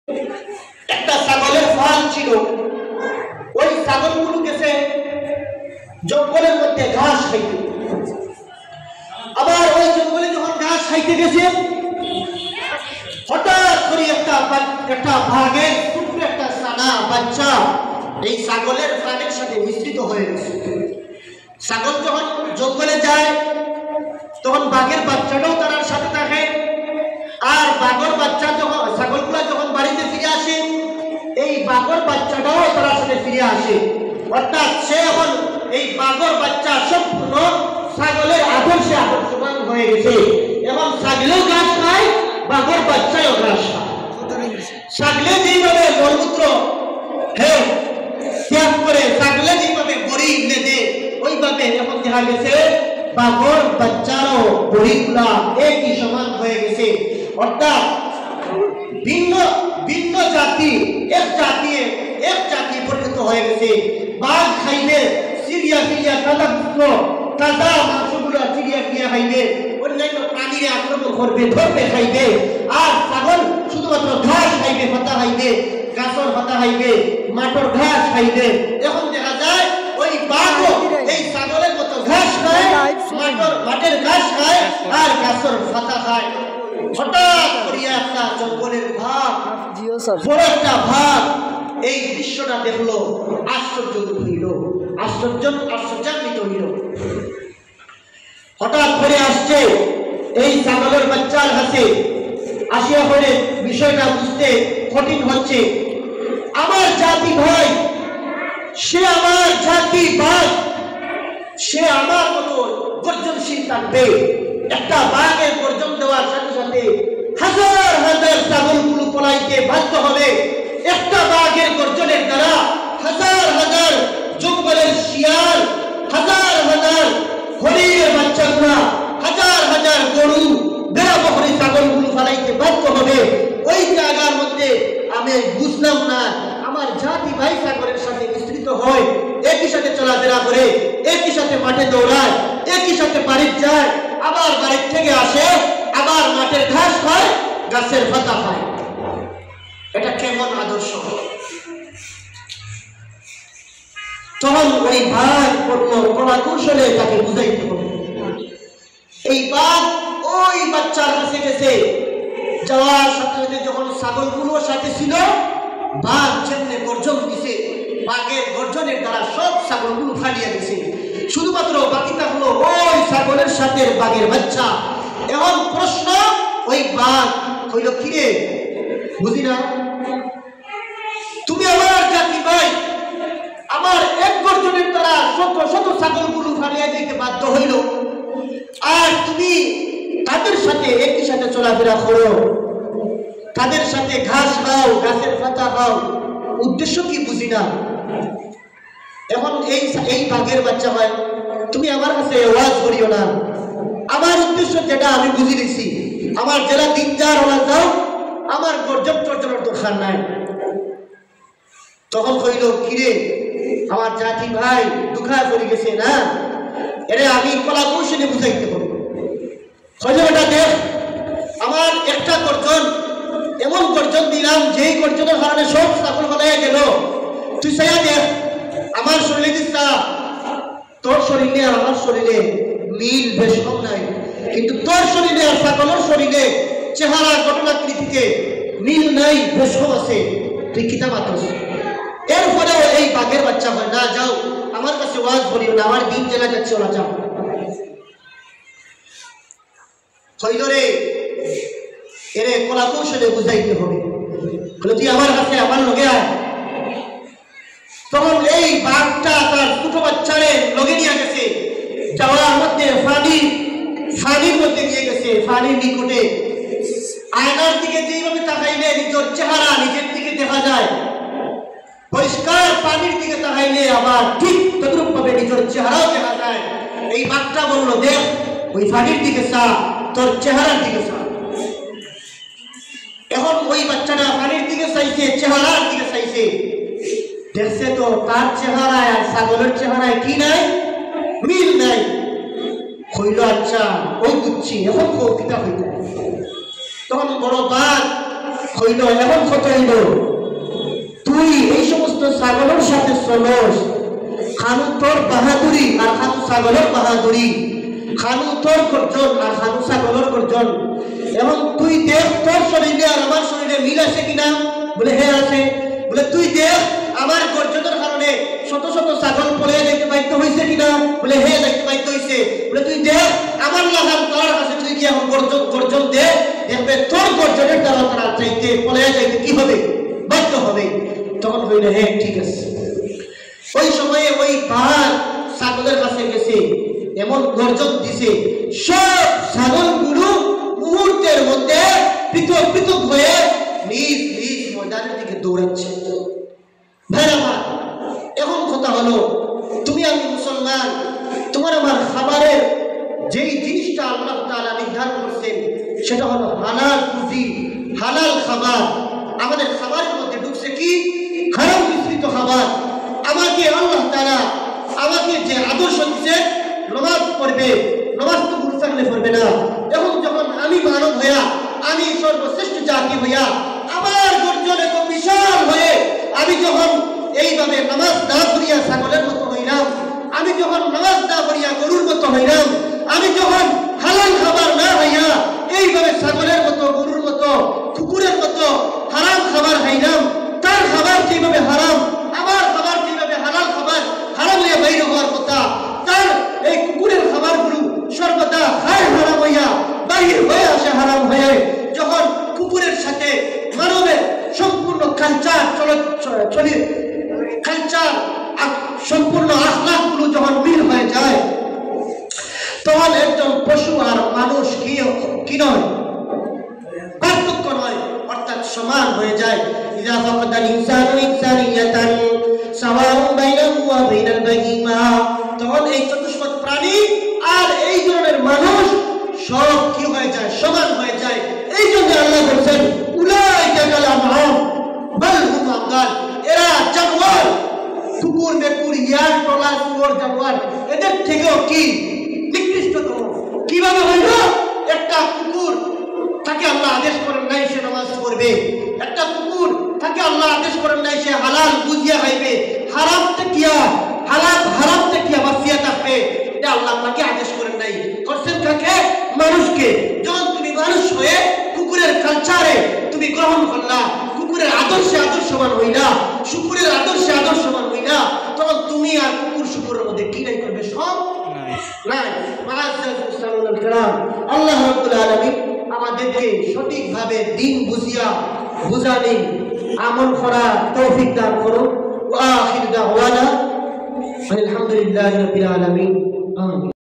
একটা ছাগলের ফাল ছিল, ওই ছাগলগুলো গেছে জঙ্গলের মধ্যে ঘাস খাইতে। আবার ওই জঙ্গলে যখন ঘাস খাইতে গেছে, হঠাৎ করে একটা ভাগের ছোট্ট একটা সানা বাচ্চা এই ছাগলের ফালের সাথে মিশ্রিত হয়ে গেছে। ছাগল যখন জঙ্গলে যায় তখন বাঘের বাচ্চাটাও তার সাথে থাকে, আর বাঘের বাচ্চা যখন ছাগলগুলা যখন বাড়িতে ফিরে আসে, এই বাঘের বাচ্চাটাও তার সাথে ফিরে আসে। অর্থাৎ সে এখন এই বাঘের বাচ্চা সম্পূর্ণ ছাগলের আদর্শে আদর্শবান হয়ে গেছে, এবং ছাগলেও ঘাস খায়, বাঘের বাচ্চাও ঘাস খায়। ছাগলে যেভাবে মলমূত্র ত্যাগ করে, ছাগলে যেভাবে বড়ি লেদে, ওইভাবে এখন দেখা গেছে বাঘের বাচ্চারও বড়িগুলা একই সমান হয়ে গেছে। অর্থাৎ ভিন্ন ভিন্ন জাতি এক জাতি পরিণত হয়ে গেছে। বাঘ খাইবে চিড়িয়া তাজা মাংসগুলো চিড়িয়া খাইবে, অন্যান্য প্রাণীরা আক্রমণ করবে, ধরবে খাইবে। আর ছাগল শুধুমাত্র ঘাস খাইবে, পাতা খাইবে, গাছের পাতা খাইবে, মাঠের ঘাস খাইবে। এখন দেখা যায় ওই বাঘও এই ছাগলের মতো ঘাস খায়, মাঠের ঘাস খায় আর গাছের পাতা খায়। হঠাৎ করিয়া একটা জঙ্গলের ভাগ, বড় একটা ভাগ এই দৃশ্যটা দেখলো, আশ্চর্য হইল, আশ্চর্যান্বিত হইল। হঠাৎ করে আসছে এই ছাগলের বাচ্চার কাছে, আসিয়া করে বিষয়টা বুঝতে কঠিন হচ্ছে। আমার জাতি ভাই, সে আমার জাতি বাঘ, সে আমার মতো গর্জনশীল থাকবে। একটা বাঘের গর্জন দেওয়ার সাথে সাথে হাজার হাজার ছাগলগুলো পলাইতে বাধ্য হবে। একটা বাঘের গর্জনের দ্বারা হাজার হাজার জঙ্গলের শিয়াল, হাজার হাজার হরিণের বাচ্চাগুলা, হাজার হাজার গরু, বেড়া বকরি ছাগলগুলো ফালাইতে বাধ্য হবে। ওই জায়গার মধ্যে আমি বুঝলাম না, আমার জাতি ভাই ছাগলের সাথে মিশ্রিত হয়, একই সাথে চলাফেরা করে, একই সাথে মাঠে দৌড়ায়, একই সাথে বাড়ি যায়, আবার বাড়ির থেকে আসে, আবার মাঠের ঘাস খায়, গাছের পাতা খায়। এটা কেমন আদর্শ? তখন ওই বাঘ কলা কৌশলে তাকে বুঝাইতে হবে। এই বাঘ ওই বাচ্চার কাছে গেছে, যাওয়ার সাথে সাথে যখন ছাগলগুলোর সাথে ছিল, বাঘ যেমনি গর্জন দিছে, বাঘের গর্জনের দ্বারা সব ছাগলগুলো ফালিয়ে গেছে। শুধুমাত্র বাকি থাকলো ওই ছাগলের সাথে বাঘের বাচ্চা। এখন প্রশ্ন, ওই বাঘ কইল, কিরে বুঝি না, তুমি আমার জাতি ভাই, আমার এক গর্জনের দ্বারা শত শত ছাগলগুলো ফালিয়ে যেতে বাধ্য হইল, আর তুমি তাদের সাথে একই সাথে চলাফেরা করো, তাদের সাথে ঘাস খাও, গাছের পাতা খাও, উদ্দেশ্য কি বুঝি না। এখন এই বাঘের বাচ্চা ভাই, তুমি আমার কাছে ওয়াজ করিও না, আমার উদ্দেশ্য যেটা আমি বুঝি নিছি, আমার যারা দিন যার ওরা যাও, আমার গর্জন টর্জনের দরকার নাই। তখন কইল, কিরে আমার জাতি ভাই দুঃখা করে গেছে না, এরে আমি কলা কৌশলে বুঝাইতে পারবো। এটা দেখ, আমার একটা গর্জন, এমন গর্জন দিলাম যেই গর্জনের কারণে সব ছাগল ফলাইয়া গেল। তুই চাইয়া দেখ, আমার শরীরে দিচ্ছা, তোর শরীরে আর আমার শরীরে মিল বেশ কম নাই, কিন্তু তোর শরীরে আর ছাগলের শরীরে চেহারা ঘটনাকৃতিতে মিল নাই, বেশ কম আছে। তুই কিতা মাত্রস? এরপরেও এই বাঘের বাচ্চা হয় না, যাও আমার কাছে ওয়াজ করিও না, আমার দিন জেলা যাচ্ছে, ওরা যাও। হইল রে, এরে কলা কৌশলে বুঝাইতে হবে, তুই আমার কাছে আমার লগে আয়। তখন এই বাঘটা তার ছোট বাচ্চারে লগে নিয়ে গেছে, যাওয়ার মধ্যে ফানির মধ্যে নিয়ে গেছে, ফানির নিকটে। আয়নার দিকে যেইভাবে তাকাইলে নিজের চেহারা নিজের দিকে দেখা যায়, পরিষ্কার পানির দিকে তাকাইলে আবার ঠিক তদ্রুপ ভাবে নিজের চেহারাও দেখা যায়। এই বাঘটা বলল, দেখ ওই ফানির দিকে চা, তোর চেহারার দিকে চা। এখন ওই বাচ্চাটা পানির দিকে চাইছে, চেহারার দিকে চাইছে, দেখছে তো তার চেহারায় আর ছাগলের চেহারায় কি নাই, মিল নাই। হইল আচ্ছা, ওই বুঝছি, এখন কিতা হইল। তখন বড় বাঘ হইল এমন কথা হইল তুই এই সমস্ত ছাগলের সাথে চলস, খানু তোর বাহাদুরি আর খানু ছাগলের বাহাদুরি, খানু তোর গর্জন আর খানু ছাগলের গর্জন, এবং তুই দেখ তোর শরীরে আর আমার শরীরে মিল আছে কিনা, বলে হ্যাঁ আছে। বলে তুই দেখ আমার গর্জনের কারণে শত শত ছাগল পড়ে যাইতে বাধ্য হয়েছে কিনা, বলে হ্যাঁ যাইতে বাধ্য হয়েছে। বলে তুই দেখ আমার লাগান তোর কাছে তুই কি এখন গর্জন দে, দেখবে তোর গর্জনের দ্বারা তারা চাইতে পড়ে যাইতে কি হবে, বাধ্য হবে। তখন হইলে হ্যাঁ ঠিক আছে। ওই সময়ে ওই পাহাড় ছাগলের কাছে গেছে, এমন গর্জন দিছে সব ছাগলগুলো মুহূর্তের মধ্যে পৃথক পৃথক হয়ে নিজ নিজ ময়দানের দিকে দৌড়াচ্ছে। ভাইরা, এখন কথা হলো তুমি আমি মুসলমান, তোমার আমার খাবারের যেই জিনিসটা আল্লাহ তাআলা নির্ধারণ করছেন সেটা হলো হালাল রুজি, হালাল খাবার। আমাদের খাবারের মধ্যে ঢুকছে কি হারাম মিশ্রিত খাবার। আমাকে আল্লাহ তাআলা আমাকে যে আদর্শ দিচ্ছে নামাজ পড়বে, নামাজ তো ভুল থাকলে পড়বে না। এখন যখন আমি মানব হইয়া, আমি সর্বশ্রেষ্ঠ জাতি হইয়া, আমার গর্জন এত বিশাল হয়ে আমি যখন এইভাবে নামাজ না পড়িয়া ছাগলের মতো হইলাম, আমি যখন নামাজ না পড়িয়া গরুর মতো হইলাম, আমি যখন হালাল খাবার না হইয়া এইভাবে ছাগলের মতো, গরুর মতো, কুকুরের মতো হারাম খাবার খাইলাম, তার খাবার যেভাবে হারাম, আমার খাবার যেভাবে হালাল খাবার হারাম হইয়া বাইর হওয়ার কথা, তার এই কুকুরের খাবারগুলো সর্বদা খায় হারাম হইয়া বাহির হয়ে আসে হারাম হয়ে। যখন কুকুরের সাথে মানবের সম্পূর্ণ কালচার সম্পূর্ণ আখলাকগুলো যখন মিল হয়ে যায়, তখন একজন পশু আর মানুষ কি নয়, পার্থক্য নয়, অর্থাৎ সমান হয়ে যায়। ইযা ফাকাদাল ইনসানু ইনসানিয়াতান সাওয়াউন বাইনাহু ওয়া বাইনাল বাহিমা, তখন এই চতুষ্পদ প্রাণী আর এই ধরনের মানুষ সব কি হয়ে যায়, সমান হয়ে যায়। এই জন্য আল্লাহ বলেছেন উলাইকা কাল আনআম বাল হুম আদাল, এরা জানোয়ার, কুকুর মেকুর ইয়ার টলা শুয়োর জানোয়ার এদের থেকেও কি নিকৃষ্টতম। কিভাবে হইল? একটা কুকুর তাকে আল্লাহ আদেশ করেন নাই সে নামাজ পড়বে, একটা কুকুর তাকে আল্লাহ আদেশ করেন নাই সে হালাল বুঝিয়া খাইবে, হারামটা কি বাঁচিয়া থাকবে, এটা আল্লাহ তাকে আদেশ করেন নাই। করছেন কাকে? মানুষকে। যখন তুমি মানুষ হয়ে কুকুরের কালচারে তুমি গ্রহণ করলা, কুকুরের আদর্শে আদর্শবান হইলা, শুকুরের আদর্শে আদর্শবান হইলা, তখন তুমি আর কুকুর শুকুরের মধ্যে কি নাই করবে? সব নাই। আল্লাহ রাব্বুল আলামিন আমাদেরকে সঠিকভাবে দিন বুঝানি আমল করার তৌফিক দান করুন। ওয়া আখির দাওয়ানা আলহামদুলিল্লাহি রাব্বিল আলামিন। আমিন।